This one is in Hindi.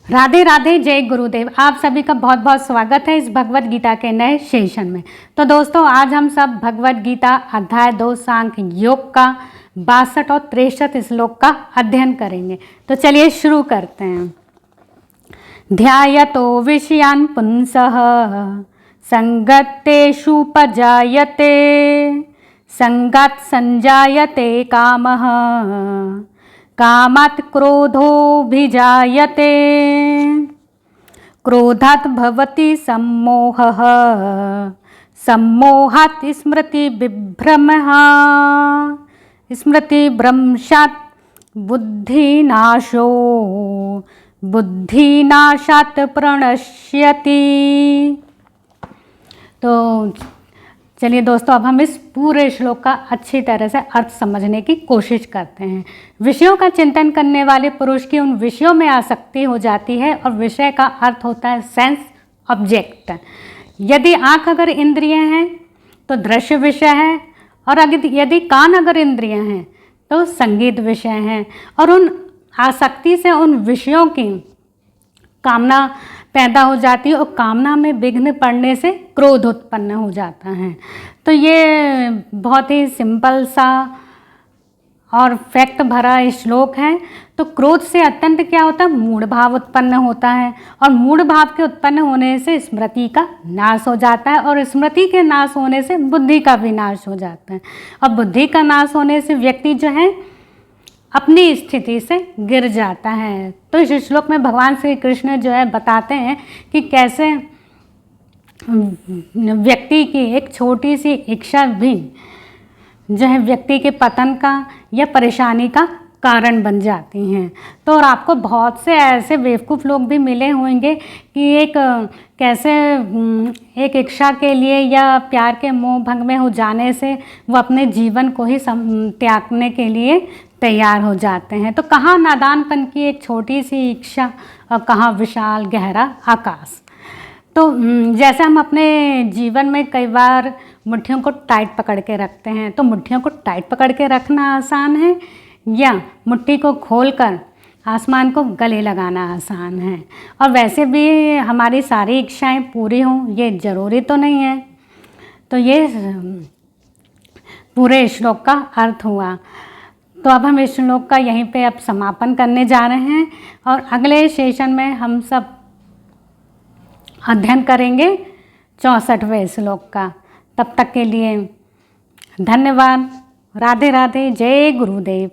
राधे राधे, जय गुरुदेव। आप सभी का बहुत बहुत स्वागत है इस भगवत गीता के नए सेशन में। तो दोस्तों, आज हम सब भगवत गीता अध्याय 2 सांख्य योग का 62 और 63 श्लोक का अध्ययन करेंगे। तो चलिए शुरू करते हैं। ध्यायतो विषयान् पुंसः संगतेषु पजायते संगात् संजायते कामः कामात् क्रोधोऽभिजायते क्रोधात् भवति सम्मोहः सम्मोहात् स्मृतिविभ्रमः स्मृतिभ्रंशात् बुद्धिनाशो बुद्धिनाशात् प्रणश्यति। तो चलिए दोस्तों, अब हम इस पूरे श्लोक का अच्छी तरह से अर्थ समझने की कोशिश करते हैं। विषयों का चिंतन करने वाले पुरुष की उन विषयों में आसक्ति हो जाती है और विषय का अर्थ होता है सेंस ऑब्जेक्ट। यदि आँख अगर इंद्रिय हैं तो दृश्य विषय है, और यदि कान अगर इंद्रिय हैं तो संगीत विषय हैं। और उन आसक्ति से उन विषयों की कामना पैदा हो जाती है और कामना में विघ्न पड़ने से क्रोध उत्पन्न हो जाता है। तो ये बहुत ही सिंपल सा और फैक्ट भरा श्लोक है। तो क्रोध से अत्यंत क्या होता है, मूढ़ भाव उत्पन्न होता है, और मूढ़ भाव के उत्पन्न होने से स्मृति का नाश हो जाता है, और स्मृति के नाश होने से बुद्धि का भी नाश हो जाता है, और बुद्धि का नाश होने से व्यक्ति जो है अपनी स्थिति से गिर जाता है। तो इस श्लोक में भगवान श्री कृष्ण जो है बताते हैं कि कैसे व्यक्ति की एक छोटी सी इच्छा भी जो है व्यक्ति के पतन का या परेशानी का कारण बन जाती हैं। तो और आपको बहुत से ऐसे बेवकूफ़ लोग भी मिले होंगे कि कैसे एक इच्छा के लिए या प्यार के मोह भंग में हो जाने से वो अपने जीवन को ही त्यागने के लिए तैयार हो जाते हैं। तो कहाँ नादानपन की एक छोटी सी इच्छा और कहाँ विशाल गहरा आकाश। तो जैसे हम अपने जीवन में कई बार मुट्ठियों को टाइट पकड़ के रखते हैं, तो मुट्ठियों को टाइट पकड़ के रखना आसान है या मुट्ठी को खोलकर आसमान को गले लगाना आसान है। और वैसे भी हमारी सारी इच्छाएं पूरी हों ये ज़रूरी तो नहीं है। तो ये पूरे श्लोक का अर्थ हुआ। तो अब हम इस श्लोक का यहीं पे अब समापन करने जा रहे हैं, और अगले सेशन में हम सब अध्ययन करेंगे 64वें श्लोक का। तब तक के लिए धन्यवाद। राधे राधे, जय गुरुदेव।